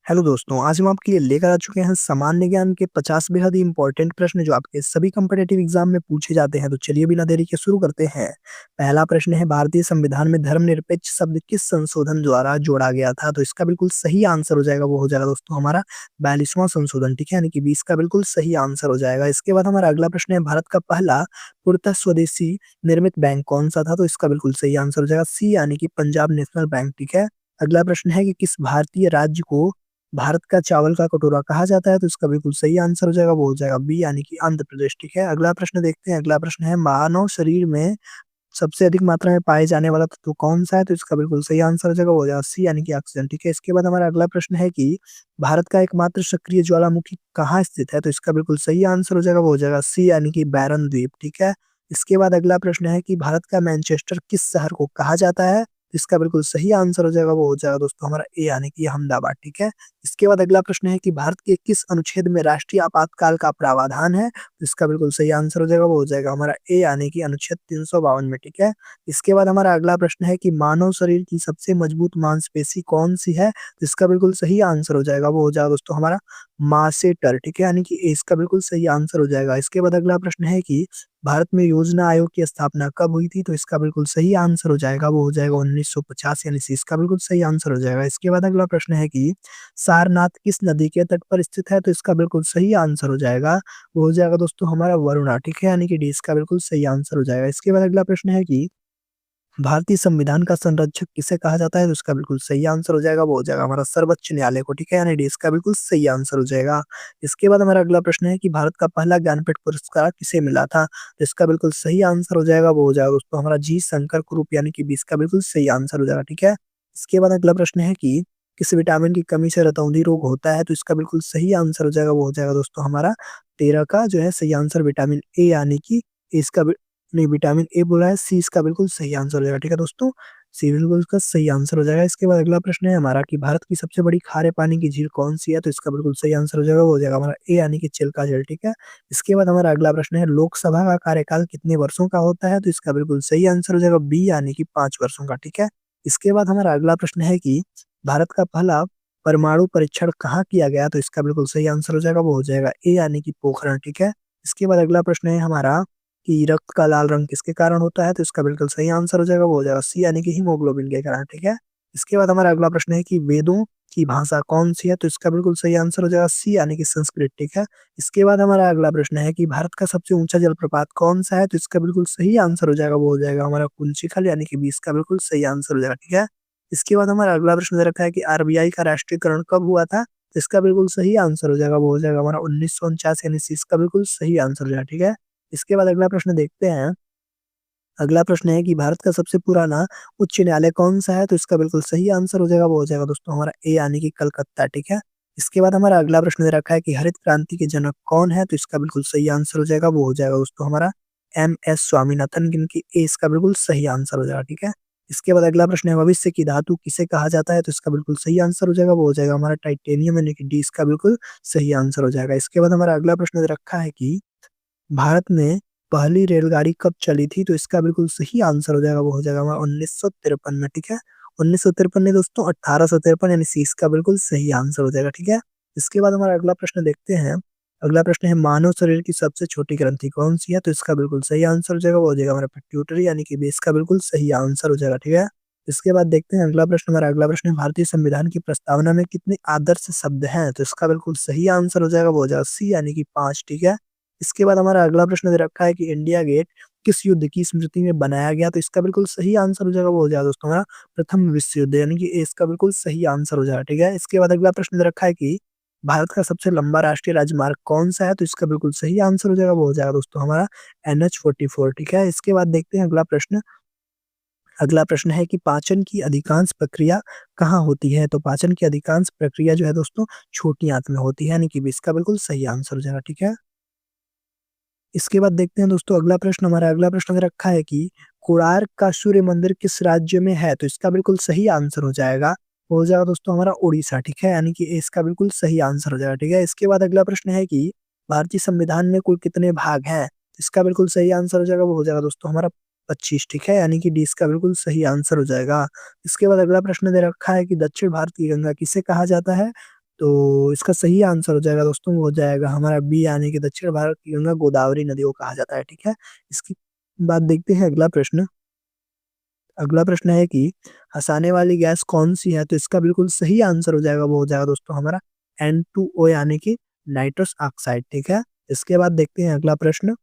Hello दोस्तों, आज हम आपके लिए लेकर आ चुके हैं सामान्य ज्ञान के 50 बेहद ही इम्पोर्टेंट प्रश्न जो आपके सभी कॉम्पिटिटिव एग्जाम में पूछे जाते हैं। तो चलिए बिना देरी के शुरू करते हैं। पहला प्रश्न है, भारतीय संविधान में धर्मनिरपेक्ष शब्द किस संशोधन द्वारा जोड़ा गया था? तो इसका बिल्कुल सही आंसर हो जाएगा, वो हो जाएगा दोस्तों हमारा 42वां संशोधन, ठीक है, यानी कि 20 का बिल्कुल सही आंसर हो जाएगा। इसके बाद हमारा अगला प्रश्न है, भारत का पहला पूर्णतः स्वदेशी निर्मित बैंक कौन सा था? तो इसका बिल्कुल सही आंसर हो जाएगा सी, यानी कि पंजाब नेशनल बैंक, ठीक है। अगला प्रश्न है कि किस भारतीय राज्य को भारत का चावल का कटोरा कहा जाता है? तो इसका बिल्कुल सही आंसर हो जाएगा, वो हो जाएगा बी, यानी कि आंध्र प्रदेश, ठीक है। अगला प्रश्न देखते हैं। अगला प्रश्न है, मानव शरीर में सबसे अधिक मात्रा में पाए जाने वाला तत्व कौन-सा है? तो इसका बिल्कुल सही आंसर हो जाएगा, वो हो जाएगा सी, यानी कि ऑक्सीजन, ठीक है। इसके बाद हमारा अगला प्रश्न है कि भारत का एकमात्र सक्रिय ज्वालामुखी कहाँ स्थित है? तो इसका बिल्कुल सही आंसर हो जाएगा, वो हो जाएगा सी, यानी कि बैरन द्वीप, ठीक है। इसके बाद अगला प्रश्न है कि भारत का मैनचेस्टर किस शहर को कहा जाता है? इसका बिल्कुल सही आंसर हो जाएगा, वो हो जाएगा दोस्तों हमारा ए, यानी कि अहमदाबाद, ठीक है। इसके बाद अगला प्रश्न है कि भारत के किस अनुच्छेद में राष्ट्रीय आपातकाल का प्रावधान है? तो इसका बिल्कुल सही आंसर हो जाएगा, वो हो जाएगा हमारा ए, यानी कि अनुच्छेद 352 में, ठीक है। इसके बाद हमारा अगला प्रश्न है कि मानव शरीर की सबसे मजबूत मांसपेशी कौन-सी है? तो इसका बिल्कुल सही आंसर हो जाएगा, वो हो जाएगा दोस्तों हमारा मासेटर, ठीक है, यानी कि ए इसका बिल्कुल सही आंसर हो जाएगा। इसके बाद अगला प्रश्न है कि भारत में योजना आयोग की स्थापना कब हुई थी? तो इसका बिल्कुल सही आंसर हो जाएगा, वो हो जाएगा 1950, यानी सी इसका बिल्कुल सही आंसर हो जाएगा। इसके बाद अगला प्रश्न है कि सारनाथ किस नदी के तट पर स्थित है? तो इसका बिल्कुल सही आंसर हो जाएगा, वो हो जाएगा दोस्तों हमारा वरुणा, ठीक है, यानी कि डी इसका बिल्कुल सही आंसर हो जाएगा। इसके बाद अगला प्रश्न है कि भारतीय संविधान का संरक्षक किसे कहा जाता है? तो इसका बिल्कुल सही आंसर हो जाएगा, वो हो जाएगा हमारा सर्वोच्च न्यायालय को, ठीक है, यानी डी इसका बिल्कुल सही आंसर हो जाएगा। इसके बाद हमारा अगला प्रश्न है कि भारत का पहला ज्ञानपीठ पुरस्कार किसे मिला था? तो इसका बिल्कुल सही आंसर हो जाएगा, वो हो जाएगा दोस्तों हमारा जी शंकर कुरूप, यानी कि बी इसका बिल्कुल सही आंसर हो जाएगा, ठीक है। इसके बाद अगला प्रश्न है कि किस विटामिन की कमी से रतौंधी रोग होता है? तो इसका बिल्कुल सही आंसर हो जाएगा, वो हो जाएगा दोस्तों हमारा 13 का जो है सही आंसर विटामिन ए, यानी कि इसका नहीं, विटामिन ए बोला है, सी इसका बिल्कुल सही आंसर हो जाएगा, ठीक है दोस्तों। सी बिल्कुल इसका सही आंसर हो जाएगा। इसके बाद अगला प्रश्न है हमारा कि भारत की सबसे बड़ी खारे पानी की झील कौन-सी है? तो इसका बिल्कुल सही आंसर हो जाएगा, वो हो जाएगा हमारा ए, यानी कि चिल्का झील, ठीक है। इसके बाद हमारा अगला प्रश्न है, लोकसभा का कार्यकाल कितने वर्षों का होता है? तो इसका बिल्कुल सही आंसर हो जाएगा बी, यानी कि 5 वर्षों का, ठीक है। इसके बाद हमारा अगला प्रश्न है कि भारत का पहला परमाणु परीक्षण कहाँ किया गया? तो इसका बिल्कुल सही आंसर हो जाएगा, वो हो जाएगा ए, यानी कि पोखरण, ठीक है। इसके बाद अगला प्रश्न है हमारा कि रक्त का लाल रंग किसके कारण होता है? तो इसका बिल्कुल सही आंसर हो जाएगा, वो हो जाएगा सी, यानी कि हीमोग्लोबिन के कारण, ठीक है। इसके बाद हमारा अगला प्रश्न है कि वेदों की भाषा कौन-सी है? तो इसका बिल्कुल सही आंसर हो जाएगा सी, यानी कि संस्कृत, ठीक है। इसके बाद हमारा अगला प्रश्न है कि भारत का सबसे ऊँचा जलप्रपात कौन-सा है? तो इसका बिल्कुल सही आंसर हो जाएगा, वो हो जाएगा हमारा कुंचिकल, यानी कि बी इसका बिल्कुल सही आंसर हो जाएगा, ठीक है। इसके बाद हमारा अगला प्रश्न दे रखा है कि आरबीआई का राष्ट्रीयकरण कब हुआ था? तो इसका बिल्कुल सही आंसर हो जाएगा, वो हो जाएगा हमारा 1949, यानी सी इसका बिल्कुल सही आंसर हो जाएगा, ठीक है। इसके बाद अगला प्रश्न देखते हैं। अगला प्रश्न है कि भारत का सबसे पुराना उच्च न्यायालय कौन-सा है? तो इसका बिल्कुल सही आंसर हो जाएगा, वो हो जाएगा दोस्तों हमारा ए, यानी कि कलकत्ता, ठीक है। इसके बाद हमारा अगला प्रश्न दे रखा है कि हरित क्रांति के जनक कौन है? तो इसका बिल्कुल सही आंसर हो जाएगा, वो हो जाएगा दोस्तों हमारा एम.एस. स्वामीनाथन, जिनकी ए इसका बिल्कुल सही आंसर हो जाएगा, ठीक है। इसके बाद अगला प्रश्न है, भविष्य की धातु किसे कहा जाता है? तो इसका बिल्कुल सही आंसर हो जाएगा, वो हो जाएगा हमारा टाइटेनियम, यानी कि डी इसका बिल्कुल सही आंसर हो जाएगा। इसके बाद हमारा अगला प्रश्न दे रखा है कि भारत में पहली रेलगाड़ी कब चली थी? तो इसका बिल्कुल सही आंसर हो जाएगा, वो हो जाएगा हमारा 1953 में, ठीक है। 1953 नहीं दोस्तों, 1853, यानी सी इसका बिल्कुल सही आंसर हो जाएगा, ठीक है। इसके बाद हमारा अगला प्रश्न देखते हैं। अगला प्रश्न है, मानव शरीर की सबसे छोटी ग्रंथि कौन-सी है? तो इसका बिल्कुल सही आंसर हो जाएगा, वो हो जाएगा हमारा पिट्यूटरी, यानी कि बी इसका बिल्कुल सही आंसर हो जाएगा, ठीक है। इसके बाद देखते हैं अगला प्रश्न। हमारा अगला प्रश्न है, भारतीय संविधान की प्रस्तावना में कितने आदर्श शब्द हैं? तो इसका बिल्कुल सही आंसर हो जाएगा, वो हो जाएगा सी, यानी कि 5, ठीक है। इसके बाद हमारा अगला प्रश्न दे रखा है कि इंडिया गेट किस युद्ध की स्मृति में बनाया गया? तो इसका बिल्कुल सही आंसर हो जाएगा, वो हो जाएगा दोस्तों हमारा प्रथम विश्व युद्ध, यानी कि ए इसका बिल्कुल सही आंसर हो जाएगा, ठीक है। इसके बाद अगला प्रश्न दे रखा है कि भारत का सबसे लंबा राष्ट्रीय राजमार्ग कौन-सा है? तो इसका बिल्कुल सही आंसर हो जाएगा, वो हो जाएगा दोस्तों हमारा एनएच-44, ठीक है। इसके बाद देखते हैं अगला प्रश्न। अगला प्रश्न है कि पाचन की अधिकांश प्रक्रिया कहाँ होती है? तो पाचन की अधिकांश प्रक्रिया जो है दोस्तों छोटी आंत में होती है, यानी कि बी इसका बिल्कुल सही आंसर हो जाएगा, ठीक है। इसके बाद देखते हैं दोस्तों अगला प्रश्न। हमारा अगला प्रश्न रखा है कि कोणार्क का सूर्य मंदिर किस राज्य में है? तो इसका बिल्कुल सही आंसर हो जाएगा, वो हो जाएगा दोस्तों हमारा उड़ीसा, ठीक है, यानी कि इसका बिल्कुल सही आंसर हो जाएगा, ठीक है। इसके बाद अगला प्रश्न है कि भारतीय संविधान में कुल कितने भाग हैं? इसका बिल्कुल सही आंसर हो जाएगा, वो हो जाएगा दोस्तों हमारा 25, ठीक है, यानी कि डी इसका बिल्कुल सही आंसर हो जाएगा। इसके बाद अगला प्रश्न दे रखा है कि दक्षिण भारत की गंगा किसे कहा जाता है? तो इसका सही आंसर हो जाएगा दोस्तों, वो हो जाएगा हमारा बी, यानी कि दक्षिण भारत की गंगा गोदावरी नदी को कहा जाता है, ठीक है। इसके बाद देखते हैं अगला प्रश्न। अगला प्रश्न है कि हँसाने वाली गैस कौन-सी है? तो इसका बिल्कुल सही आंसर हो जाएगा, वो हो जाएगा दोस्तों हमारा N2O, यानी कि नाइट्रस ऑक्साइड, ठीक है। इसके बाद देखते हैं अगला प्रश्न।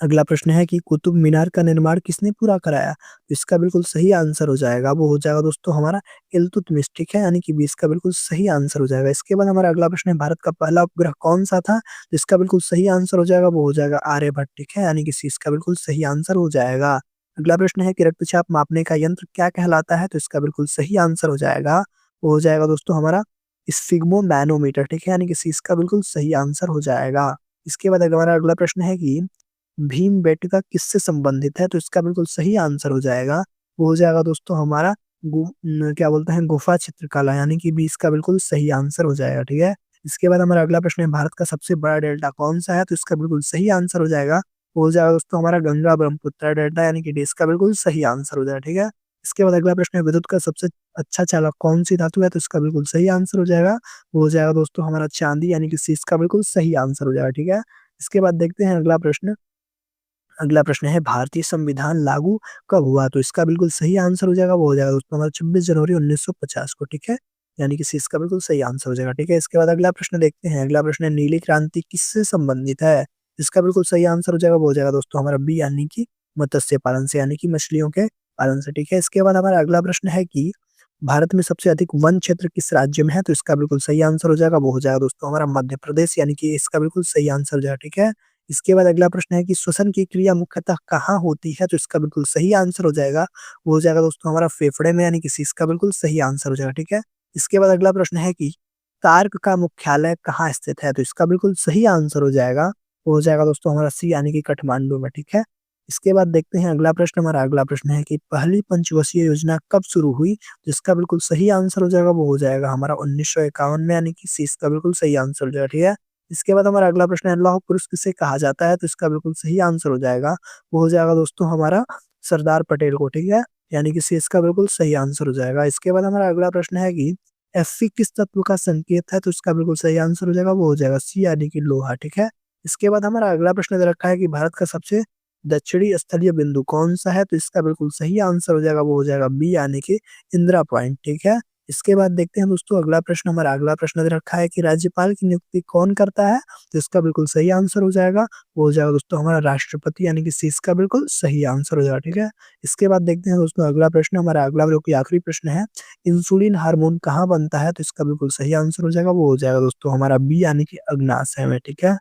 अगला प्रश्न है कि कुतुब मीनार का निर्माण किसने पूरा कराया? तो इसका बिल्कुल सही आंसर हो जाएगा, वो हो जाएगा दोस्तों हमारा इल्तुतमिश, ठीक है, यानी कि बी इसका बिल्कुल सही आंसर हो जाएगा। इसके बाद हमारा अगला प्रश्न है, भारत का पहला उपग्रह कौन-सा था? तो इसका बिल्कुल सही आंसर हो जाएगा, वो हो जाएगा आर्यभट्ट, ठीक है, यानी कि सी इसका बिल्कुल सही आंसर हो जाएगा। अगला प्रश्न है कि रक्तचाप मापने का यंत्र क्या कहलाता है? तो इसका बिल्कुल सही आंसर हो जाएगा, वो हो जाएगा दोस्तों हमारा स्फिग्मोमैनोमीटर, ठीक है, यानी कि सी इसका बिल्कुल सही आंसर हो जाएगा। इसके बाद हमारा अगला प्रश्न है कि भीमबेटका किससे संबंधित है? तो इसका बिल्कुल सही आंसर हो जाएगा, वो हो जाएगा दोस्तों हमारा क्या बोलते हैं, गुफा चित्रकला, यानी कि बी इसका बिल्कुल सही आंसर हो जाएगा, ठीक है। इसके बाद हमारा अगला प्रश्न है, भारत का सबसे बड़ा डेल्टा कौन-सा है? तो इसका बिल्कुल सही आंसर हो जाएगा, वो हो जाएगा दोस्तों हमारा गंगा ब्रह्मपुत्र डेल्टा, यानी कि डी इसका बिल्कुल सही आंसर हो जाएगा, ठीक है। इसके बाद अगला प्रश्न है, विद्युत का सबसे अच्छा चालक कौन-सी धातु है? तो इसका बिल्कुल सही आंसर हो जाएगा, वो हो जाएगा दोस्तों हमारा चांदी, यानी कि सी इसका बिल्कुल सही आंसर हो जाएगा, ठीक है। इसके बाद देखते हैं अगला प्रश्न। अगला प्रश्न है, भारतीय संविधान लागू कब हुआ? तो इसका बिल्कुल सही आंसर हो जाएगा, वो हो जाएगा दोस्तों हमारा 26 जनवरी 1950 को, ठीक है? यानी कि सी इसका बिल्कुल सही आंसर हो जाएगा, ठीक है? इसके बाद अगला प्रश्न देखते हैं। अगला प्रश्न है, नीली क्रांति किससे संबंधित है? इसका बिल्कुल सही आंसर हो जाएगा, वो हो जाएगा दोस्तों हमारा बी, यानी कि मत्स्य पालन से, यानी कि मछलियों के पालन से, ठीक है? इसके बाद हमारा अगला प्रश्न है कि भारत में सबसे अधिक वन क्षेत्र किस राज्य में है? तो इसका बिल्कुल सही आंसर हो जाएगा, वो हो जाएगा दोस्तों हमारा मध्य प्रदेश, यानी कि इसका बिल्कुल सही आंसर हो जाएगा, ठीक है? इसके बाद अगला प्रश्न है कि श्वसन की क्रिया मुख्यतः कहाँ होती है? तो इसका बिल्कुल सही आंसर हो जाएगा, वो हो जाएगा दोस्तों हमारा फेफड़े में, यानी कि सी इसका बिल्कुल सही आंसर हो जाएगा, ठीक है? इसके बाद अगला प्रश्न है कि सार्क का मुख्यालय कहाँ स्थित है? तो इसका बिल्कुल सही आंसर हो जाएगा, वो हो जाएगा दोस्तों हमारा सी, यानी कि काठमांडू में, ठीक है? इसके बाद देखते हैं अगला प्रश्न। हमारा अगला प्रश्न है कि पहली पंचवर्षीय योजना कब शुरू हुई? जिसका बिल्कुल सही आंसर हो जाएगा, वो हो जाएगा हमारा 1951 में, यानी कि सी इसका बिल्कुल सही आंसर हो जाएगा, ठीक है? इसके बाद हमारा अगला प्रश्न है, लौह पुरुष किसे कहा जाता है? तो इसका बिल्कुल सही आंसर हो जाएगा, वो हो जाएगा दोस्तों हमारा सरदार पटेल को, ठीक है? यानी कि सी इसका बिल्कुल सही आंसर हो जाएगा। इसके बाद हमारा अगला प्रश्न है कि Fe किस तत्व का संकेत है? तो इसका बिल्कुल सही आंसर हो जाएगा, वो हो जाएगा सी, यानी कि लोहा, ठीक है? इसके बाद हमारा अगला प्रश्न दे रखा है कि भारत का सबसे दक्षिणी स्थलीय बिंदु कौन-सा है? तो इसका बिल्कुल सही आंसर हो जाएगा, वो हो जाएगा बी, यानी कि इंदिरा पॉइंट, ठीक है? इसके बाद देखते हैं दोस्तों अगला प्रश्न। हमारा अगला प्रश्न दे रखा है कि राज्यपाल की नियुक्ति कौन करता है? तो इसका बिल्कुल सही आंसर हो जाएगा, वो हो जाएगा दोस्तों हमारा राष्ट्रपति, यानी कि सी इसका बिल्कुल सही आंसर हो जाएगा, ठीक है? इसके बाद देखते हैं दोस्तों अगला प्रश्न। हमारा अगला जो कि आखिरी प्रश्न है, इंसुलिन हार्मोन कहाँ बनता है? तो इसका बिल्कुल सही आंसर हो जाएगा, वो हो जाएगा दोस्तों हमारा बी, यानी कि अग्नाशय में, ठीक है?